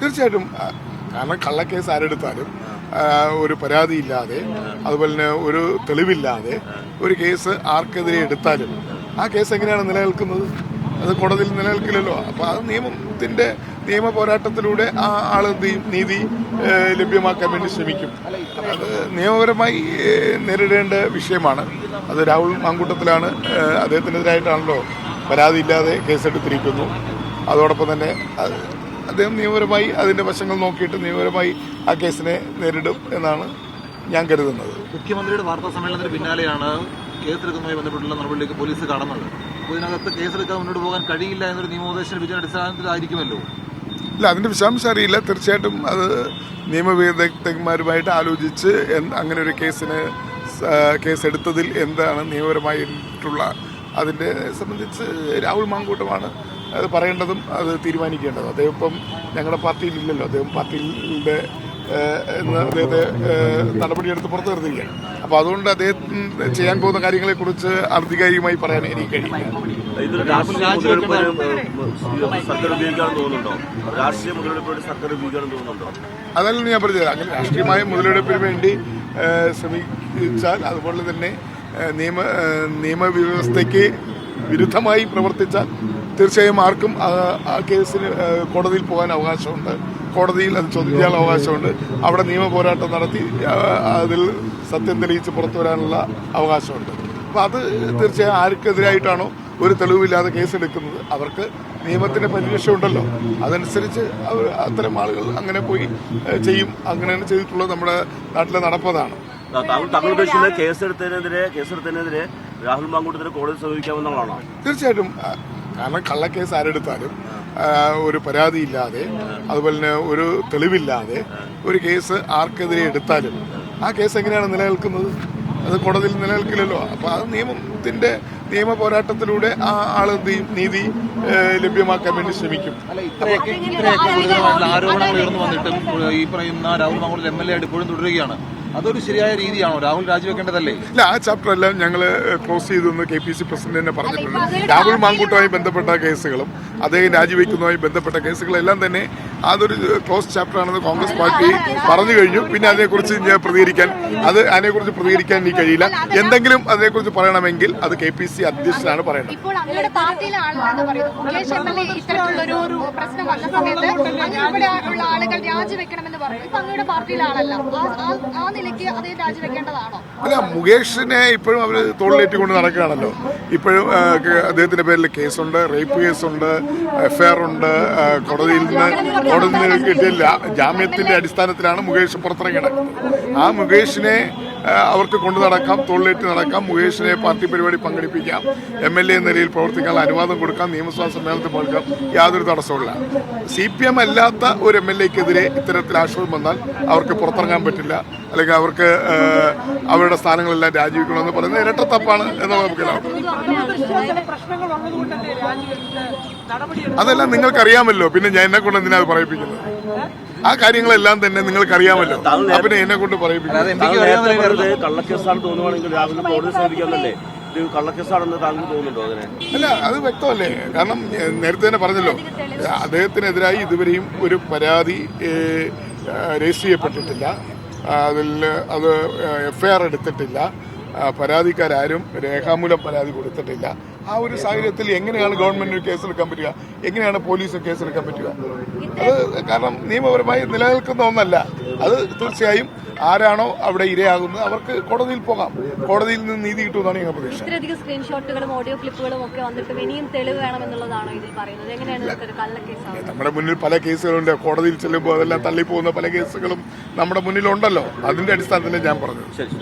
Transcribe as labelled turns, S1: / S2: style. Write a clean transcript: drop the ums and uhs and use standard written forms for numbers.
S1: തീർച്ചയായിട്ടും. കാരണം കള്ളക്കേസ് ആരെടുത്താലും ഒരു പരാതിയില്ലാതെ അതുപോലെ തന്നെ ഒരു തെളിവില്ലാതെ ഒരു കേസ് ആർക്കെതിരെ എടുത്താലും ആ കേസ് എങ്ങനെയാണ് നിലനിൽക്കുന്നത്? അത് കോടതിയിൽ നിലനിൽക്കില്ലല്ലോ. അപ്പോൾ അത് നിയമ പോരാട്ടത്തിലൂടെ ആ ആള് നീതി ലഭ്യമാക്കാൻ വേണ്ടി ശ്രമിക്കും. അത് നിയമപരമായി നേരിടേണ്ട വിഷയമാണ്. അത് രാഹുൽ മാങ്കൂട്ടത്തിലാണ്. അദ്ദേഹത്തിനെതിരായിട്ടാണല്ലോ പരാതിയില്ലാതെ കേസെടുത്തിരിക്കുന്നു. അതോടൊപ്പം തന്നെ അദ്ദേഹം നിയമപരമായി അതിൻ്റെ വശങ്ങൾ നോക്കിയിട്ട് നിയമപരമായി ആ കേസിനെ നേരിടും എന്നാണ് ഞാൻ കരുതുന്നത്.
S2: മുഖ്യമന്ത്രിയുടെ വാർത്താ സമ്മേളനത്തിന് പിന്നാലെയാണ് കേസെടുക്കുന്നതുമായി ബന്ധപ്പെട്ടുള്ള നടപടിയിലേക്ക് പോലീസ് കടന്നത്. അപ്പോൾ ഇതിനകത്ത് കേസെടുക്കാൻ മുന്നോട്ട് പോകാൻ കഴിയില്ല എന്നൊരു നിയമോപദേശ വിജയ അടിസ്ഥാനത്തിലായിരിക്കുമല്ലോ.
S1: ഇല്ല, അതിൻ്റെ വിശദാംശം അറിയില്ല. തീർച്ചയായിട്ടും അത് നിയമവിദഗ്ധന്മാരുമായിട്ട് ആലോചിച്ച് അങ്ങനെ ഒരു കേസെടുത്തതിൽ എന്താണ് നിയമപരമായിട്ടുള്ള അതിൻ്റെ സംബന്ധിച്ച് രാഹുൽ മാങ്കൂട്ടമാണ് അത് പറയേണ്ടതും അത് തീരുമാനിക്കേണ്ടതും. അദ്ദേഹം ഇപ്പം ഞങ്ങളുടെ പാർട്ടിയിലില്ലല്ലോ. അദ്ദേഹം പാർട്ടിയിലെ അദ്ദേഹത്തെ നടപടിയെടുത്ത് പുറത്തു നിർത്തുകയാണ്. അപ്പോൾ അതുകൊണ്ട് അദ്ദേഹം ചെയ്യാൻ പോകുന്ന കാര്യങ്ങളെക്കുറിച്ച് ആധികാരികമായി പറയാൻ എനിക്ക് കഴിയില്ല. അതല്ല ഞാൻ പറഞ്ഞത്. അങ്ങനെ രാഷ്ട്രീയമായ മുതലെടുപ്പിന് വേണ്ടി ശ്രമിച്ചാൽ, അതുപോലെ തന്നെ നിയമവ്യവസ്ഥയ്ക്ക് വിരുദ്ധമായി പ്രവർത്തിച്ചാൽ തീർച്ചയായും ആർക്കും ആ കേസിന് കോടതിയിൽ പോകാൻ അവകാശമുണ്ട്. കോടതിയിൽ അത് ചോദ്യം ചെയ്യാൻ അവകാശമുണ്ട്. അവിടെ നിയമ പോരാട്ടം നടത്തി അതിൽ സത്യം തെളിയിച്ച് പുറത്തു വരാനുള്ള അവകാശമുണ്ട്. അപ്പോൾ അത് തീർച്ചയായും ആർക്കെതിരായിട്ടാണോ ഒരു തെളിവില്ലാതെ കേസെടുക്കുന്നത് അവർക്ക് നിയമത്തിൻ്റെ പരിരക്ഷ ഉണ്ടല്ലോ. അതനുസരിച്ച് അത്തരം ആളുകൾ അങ്ങനെ പോയി ചെയ്യും. അങ്ങനെയാണ് ചെയ്തിട്ടുള്ളത്. നമ്മുടെ നാട്ടിലെ നടപ്പതാണ്.
S3: കേസെടുത്തതിനെതിരെ രാഹുൽ മാങ്കൂട്ടത്തിന് കോടതി സമീപിക്കാമെന്നുള്ളതാണോ?
S1: തീർച്ചയായിട്ടും. കാരണം കള്ളക്കേസ് ആരെടുത്താലും ഒരു പരാതിയില്ലാതെ അതുപോലെ തന്നെ ഒരു തെളിവില്ലാതെ ഒരു കേസ് ആർക്കെതിരെ എടുത്താലും ആ കേസ് എങ്ങനെയാണ് നിലനിൽക്കുന്നത്? അത് കോടതിയിൽ നിലനിൽക്കില്ലല്ലോ. അപ്പോൾ അത് നിയമ പോരാട്ടത്തിലൂടെ ആ ആള് നീതി ലഭ്യമാക്കാൻ വേണ്ടി ശ്രമിക്കും.
S2: ആരോപണങ്ങൾ ഉയർന്നു വന്നിട്ടും ഈ പറയുന്ന രാഹുൽ മാങ്കൂട്ടത്തിൽ MLA ആയിട്ട് ഇപ്പോഴും തുടരുകയാണ്. അതൊരു ശരിയായ രീതിയാണോ? രാഹുൽ രാജിവെക്കേണ്ടതല്ലേ?
S1: ഇല്ല, ആ ചാപ്റ്റർ എല്ലാം ഞങ്ങൾ ക്ലോസ് ചെയ്തെന്ന് KPC പ്രസിഡന്റ് തന്നെ പറഞ്ഞിട്ടുണ്ട്. രാഹുൽ മാങ്കൂട്ടവുമായി ബന്ധപ്പെട്ട കേസുകളും അദ്ദേഹം രാജിവെക്കുന്നതുമായി ബന്ധപ്പെട്ട കേസുകളെല്ലാം തന്നെ അതൊരു ക്ലോസ് ചാപ്റ്റർ ആണെന്ന് കോൺഗ്രസ് പാർട്ടി പറഞ്ഞു കഴിഞ്ഞു. പിന്നെ അതിനെക്കുറിച്ച് അതിനെക്കുറിച്ച് പ്രതികരിക്കാൻ എനിക്ക് കഴിയില്ല. എന്തെങ്കിലും അതിനെക്കുറിച്ച് പറയണമെങ്കിൽ അത് KPC അധ്യക്ഷനാണ് പറയുന്നത്. അല്ല, മുകേഷിനെ ഇപ്പോഴും അവർ തോളിലേറ്റിക്കൊണ്ട് നടക്കുകയാണല്ലോ. ഇപ്പോഴും അദ്ദേഹത്തിന്റെ പേരിൽ കേസുണ്ട്, റേപ്പ് കേസുണ്ട്, FIR ഉണ്ട്. കോടതിയിൽ നിന്ന് കിട്ടിയ ജാമ്യത്തിന്റെ അടിസ്ഥാനത്തിലാണ് മുകേഷ് പുറത്തിറങ്ങി നടക്കുന്നത്. ആ മുകേഷിനെ അവർക്ക് കൊണ്ടു നടക്കാം, തോളിലേറ്റ് നടക്കാം. മുകേഷിനെ പാർട്ടി പരിപാടി പങ്കെടുപ്പിക്കാം, MLA നിലയിൽ പ്രവർത്തിക്കാനുള്ള അനുവാദം കൊടുക്കാം, നിയമസഭാ സമ്മേളനത്തിൽ പങ്കെടുക്കാം. യാതൊരു തടസ്സവുമില്ല. CPM അല്ലാത്ത ഒരു MLAക്കെതിരെ ഇത്തരത്തിൽ ആക്ഷേപം വന്നാൽ അവർക്ക് പുറത്തിറങ്ങാൻ പറ്റില്ല, അല്ലെങ്കിൽ അവർക്ക് അവരുടെ സ്ഥാനങ്ങളെല്ലാം രാജിവെക്കണമെന്ന് പറയുന്നത് ഇരട്ടത്തപ്പാണ് എന്നുള്ള നമുക്കെല്ലാം. അതെല്ലാം നിങ്ങൾക്കറിയാമല്ലോ. പിന്നെ ഞാൻ എന്നെ കൊണ്ട് എന്തിനാ പറയിപ്പിക്കുന്നത്? ആ കാര്യങ്ങളെല്ലാം തന്നെ നിങ്ങൾക്കറിയാമല്ലോ. പിന്നെ എന്നെ കൊണ്ട് പറയിപ്പിക്കുന്നത്
S3: കള്ളക്കേസാണ് തോന്നുവാണെങ്കിൽ രാഹുൽ കോടതി സമീപിക്കാന്നല്ലേ? കള്ളക്കേസാണെന്ന് താങ്കൾ തോന്നുന്നുണ്ടോ? അങ്ങനെ
S1: അല്ല, അത് വ്യക്തമല്ലേ. കാരണം നേരത്തെ തന്നെ പറഞ്ഞല്ലോ, അദ്ദേഹത്തിനെതിരായി ഇതുവരെയും ഒരു പരാതി രജിസ്റ്റർ ചെയ്യപ്പെട്ടിട്ടില്ല. അത് FIR എടുത്തിട്ടില്ല. പരാതിക്കാരും രേഖാമൂലം പരാതി കൊടുത്തിട്ടില്ല. ആ ഒരു സാഹചര്യത്തിൽ എങ്ങനെയാണ് ഗവൺമെന്റിന് കേസെടുക്കാൻ പറ്റുക? എങ്ങനെയാണ് പോലീസ് കേസെടുക്കാൻ പറ്റുക? അത് കാരണം നിയമപരമായി നിലനിൽക്കുന്ന ഒന്നല്ല. അത് തീർച്ചയായും ആരാണോ അവിടെ ഇരയാകുന്നത് അവർക്ക് കോടതിയിൽ പോകാം. കോടതിയിൽ നിന്ന് നീതി കിട്ടുമെന്നാണ് ഞങ്ങൾ പ്രതീക്ഷ.
S4: ഇത്രയധികം സ്ക്രീൻഷോട്ടുകളും ഓഡിയോ ക്ലിപ്പുകളും ഒക്കെ വന്നിട്ടും ഇനിയും തെളിവ് വേണമെന്നുള്ളതാണോ ഇതിൽ പറയുന്നത്? എങ്ങനെയാണ് കള്ളക്കേസ്?
S1: നമ്മുടെ മുന്നിൽ പല കേസുകളുണ്ട്. കോടതിയിൽ ചെല്ലുമ്പോൾ അതെല്ലാം തള്ളിപ്പോകുന്ന പല കേസുകളും നമ്മുടെ മുന്നിലുണ്ടല്ലോ. അതിന്റെ അടിസ്ഥാനത്തിൽ ഞാൻ പറഞ്ഞത്.
S3: ശരി.